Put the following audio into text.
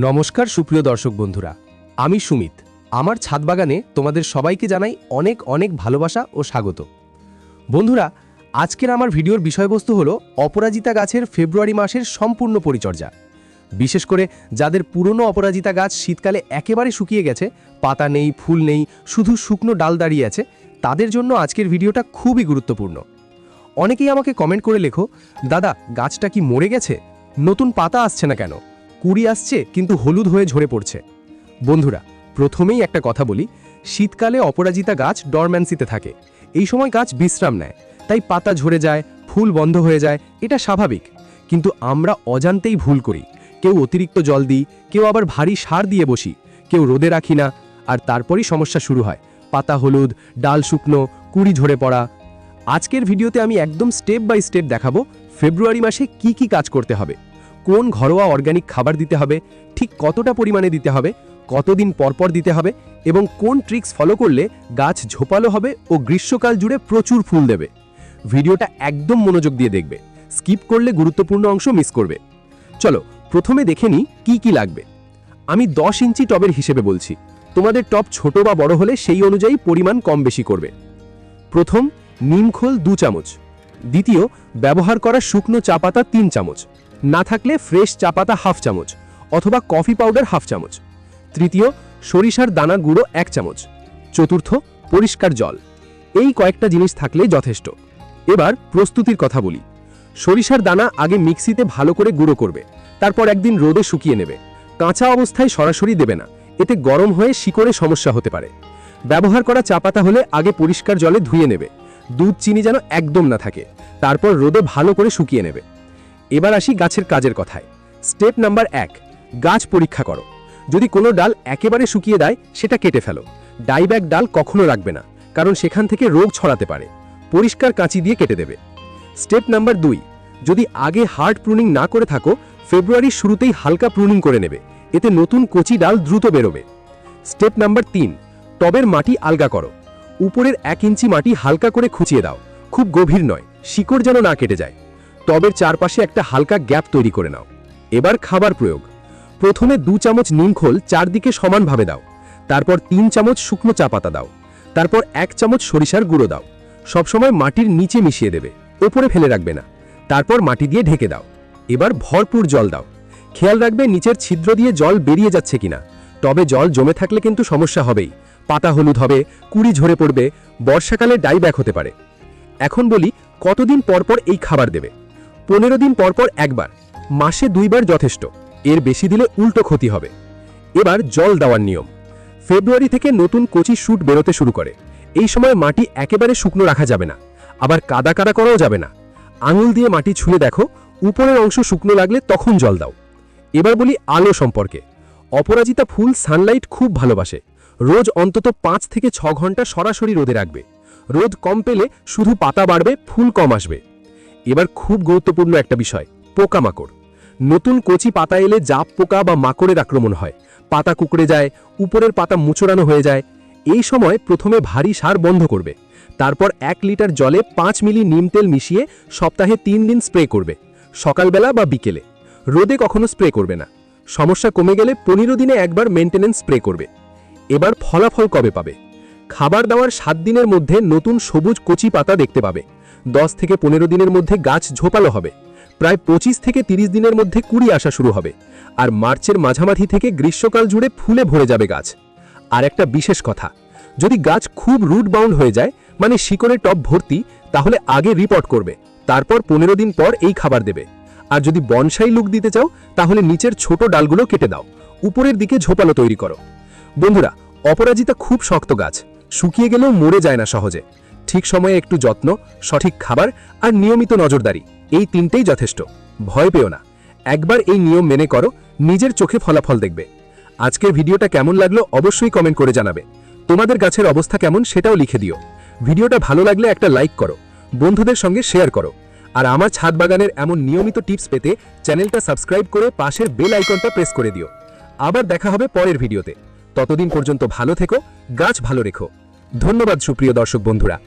নমস্কার সুপ্রিয় দর্শক বন্ধুরা, আমি সুমিত। আমার ছাদ বাগানে তোমাদের সবাইকে জানাই অনেক অনেক ভালোবাসা ও স্বাগত। বন্ধুরা, আজকের আমার ভিডিওর বিষয়বস্তু হলো অপরাজিতা গাছের ফেব্রুয়ারি মাসের সম্পূর্ণ পরিচর্যা। বিশেষ করে যাদের পুরনো অপরাজিতা গাছ শীতকালে একেবারে শুকিয়ে গেছে, পাতা নেই, ফুল নেই, শুধু শুকনো ডাল দাঁড়িয়ে আছে, তাদের জন্য আজকের ভিডিওটা খুবই গুরুত্বপূর্ণ। অনেকেই আমাকে কমেন্ট করে লেখো, দাদা গাছটা কি মরে গেছে, নতুন পাতা আসছে না কেন, কুড়ি আসছে কিন্তু হলুদ হয়ে ঝরে পড়ছে। বন্ধুরা, প্রথমেই একটা কথা বলি, শীতকালে অপরাজিতা গাছ ডরম্যান্সিতে থাকে। এই সময় গাছ বিশ্রাম নেয়, তাই পাতা ঝরে যায়, ফুল বন্ধ হয়ে যায়, এটা স্বাভাবিক। কিন্তু আমরা অজান্তেই ভুল করি। কেউ অতিরিক্ত জল দিই, কেউ আবার ভারী সার দিয়ে বসি, কেউ রোদে রাখি না, আর তারপরই সমস্যা শুরু হয়। পাতা হলুদ, ডাল শুকনো, কুড়ি ঝরে পড়া। আজকের ভিডিওতে আমি একদম স্টেপ বাই স্টেপ দেখাবো ফেব্রুয়ারি মাসে কি কি কাজ করতে হবে, কোন ঘরোয়া অর্গানিক খাবার দিতে হবে, ঠিক কতটা পরিমাণে দিতে হবে, কতদিন পরপর দিতে হবে, এবং কোন ট্রিক্স ফলো করলে গাছ ঝোপালো হবে ও গ্রীষ্মকাল জুড়ে প্রচুর ফুল দেবে। ভিডিওটা একদম মনোযোগ দিয়ে দেখবে, স্কিপ করলে গুরুত্বপূর্ণ অংশ মিস করবে। চলো প্রথমে দেখে নিই কি কি লাগবে। আমি 10 ইঞ্চি টবের হিসেবে বলছি, তোমাদের টব ছোট বা বড় হলে সেই অনুযায়ী পরিমাণ কম বেশি করবে। প্রথম, নিমখোল 2 চামচ। দ্বিতীয়, ব্যবহার করা শুকনো চা পাতা 3 চামচ, না থাকলে ফ্রেশ চা পাতা 1/2 চামচ অথবা কফি পাউডার 1/2 চামচ। তৃতীয়, সরিষার দানা গুঁড়ো 1 চামচ। চতুর্থ, পরিষ্কার জল। এই কয়েকটা জিনিস থাকলে যথেষ্ট। এবার প্রস্তুতির কথা বলি। সরিষার দানা আগে মিক্সিতে ভালো করে গুঁড়ো করবে, তারপর একদিন রোদে শুকিয়ে নেবে। কাঁচা অবস্থায় সরাসরি দেবে না, এতে গরম হয়ে শিকড়ে সমস্যা হতে পারে। ব্যবহার করা চা পাতা হলে আগে পরিষ্কার জলে ধুয়ে নেবে, দুধ চিনি যেন একদম না থাকে, তারপর রোদে ভালো করে শুকিয়ে নেবে। এবার আসি গাছের কাজের কথায়। স্টেপ নাম্বার 1, গাছ পরীক্ষা করো। যদি কোনো ডাল একেবারে শুকিয়ে দেয়, সেটা কেটে ফেলো। ডাইব্যাক ডাল কখনো রাখবে না, কারণ সেখান থেকে রোগ ছড়াতে পারে। পরিষ্কার কাঁচি দিয়ে কেটে দেবে। স্টেপ নাম্বার 2, যদি আগে হার্ড প্রুনিং না করে থাকো, ফেব্রুয়ারির শুরুতেই হালকা প্রুনিং করে নেবে, এতে নতুন কচি ডাল দ্রুত বেরোবে। স্টেপ নাম্বার 3, টবের মাটি আলগা করো। উপরের 1 ইঞ্চি মাটি হালকা করে খুঁচিয়ে দাও, খুব গভীর নয়, শিকড় যেন না কেটে যায়। টবের চারপাশে একটা হালকা গ্যাপ তৈরি করে নাও। এবার খাবার প্রয়োগ। প্রথমে 2 চামচ নিমখোল চারদিকে সমানভাবে দাও, তারপর 3 চামচ শুকনো চা পাতা দাও, তারপর 1 চামচ সরিষার গুঁড়ো দাও। সবসময় মাটির নিচে মিশিয়ে দেবে, ওপরে ফেলে রাখবে না। তারপর মাটি দিয়ে ঢেকে দাও। এবার ভরপুর জল দাও। খেয়াল রাখবে নিচের ছিদ্র দিয়ে জল বেরিয়ে যাচ্ছে কিনা। টবে জল জমে থাকলে কিন্তু সমস্যা হবেই, পাতা হলুদ হবে, কুড়ি ঝরে পড়বে, বর্ষাকালে ডাইব্যাক হতে পারে। এখন বলি কতদিন পরপর এই খাবার দেবে। 15 দিন পরপর একবার, মাসে 2 বার যথেষ্ট। এর বেশি দিলে উল্টো ক্ষতি হবে। এবার জল দেওয়ার নিয়ম। ফেব্রুয়ারি থেকে নতুন কচি শুট বেরোতে শুরু করে। এই সময় মাটি একেবারে শুকনো রাখা যাবে না, আবার কাদা কাদা করাও যাবে না। আঙুল দিয়ে মাটি ছুঁয়ে দেখো, উপরের অংশ শুকনো লাগলে তখন জল দাও। এবার বলি আলো সম্পর্কে। অপরাজিতা ফুল সানলাইট খুব ভালোবাসে। রোজ অন্তত 5 থেকে 6 ঘন্টা সরাসরি রোদে রাখবে। রোদ কম পেলে শুধু পাতা বাড়বে, ফুল কম আসবে। এবার খুব গুরুত্বপূর্ণ একটা বিষয়, পোকামাকড়। নতুন কচি পাতা এলে জাপ পোকা বা মাকড়ের আক্রমণ হয়, পাতা কুকড়ে যায়, উপরের পাতা মুচড়ানো হয়ে যায়। এই সময় প্রথমে ভারী সার বন্ধ করবে, তারপর 1 লিটার জলে 5 মিলি নিম তেল মিশিয়ে সপ্তাহে 3 দিন স্প্রে করবে, সকালবেলা বা বিকেলে। রোদে কখনো স্প্রে করবে না। সমস্যা কমে গেলে 15 দিনে একবার মেইনটেনেন্স স্প্রে করবে। এবার ফলাফল কবে পাবে? খাবার দেওয়ার 7 দিনের মধ্যে নতুন সবুজ কচি পাতা দেখতে পাবে। 10 থেকে 15 দিনের মধ্যে গাছ ঝোপালো হবে। প্রায় 25 থেকে 30 দিনের মধ্যে কুড়ি আসা শুরু হবে। আর মার্চের মাঝামাঝি থেকে গ্রীষ্মকাল জুড়ে ফুলে ভরে যাবে গাছ। আর একটা বিশেষ কথা, যদি গাছ খুব রুট বাউন্ড হয়ে যায়, মানে শিকড়ের টব ভর্তি, তাহলে আগে রিপোর্ট করবে, তারপর 15 দিন পর এই খাবার দেবে। আর যদি বনসাই লুক দিতে চাও, তাহলে নিচের ছোট ডালগুলো কেটে দাও, উপরের দিকে ঝোপালো তৈরি করো। বন্ধুরা, অপরাজিতা খুব শক্ত গাছ, শুকিয়ে গেলেও মরে যায় না সহজে। ঠিক সময়ে একটু যত্ন, সঠিক খাবার আর নিয়মিত নজরদারি, এই 3টেই যথেষ্ট। ভয় পেও না, একবার এই নিয়ম মেনে করো, নিজের চোখে ফলাফল দেখবে। আজকের ভিডিওটা কেমন লাগলো অবশ্যই কমেন্ট করে জানাবে। তোমাদের গাছের অবস্থা কেমন সেটাও লিখে দিও। ভিডিওটা ভালো লাগলে একটা লাইক করো, বন্ধুদের সঙ্গে শেয়ার করো। আর আমার ছাদ বাগানের এমন নিয়মিত টিপস পেতে চ্যানেলটা সাবস্ক্রাইব করে পাশের বেল আইকনটা প্রেস করে দিও। আবার দেখা হবে পরের ভিডিওতে। ততদিন পর্যন্ত ভালো থেকো, গাছ ভালো রেখো। ধন্যবাদ সুপ্রিয় দর্শক বন্ধুরা।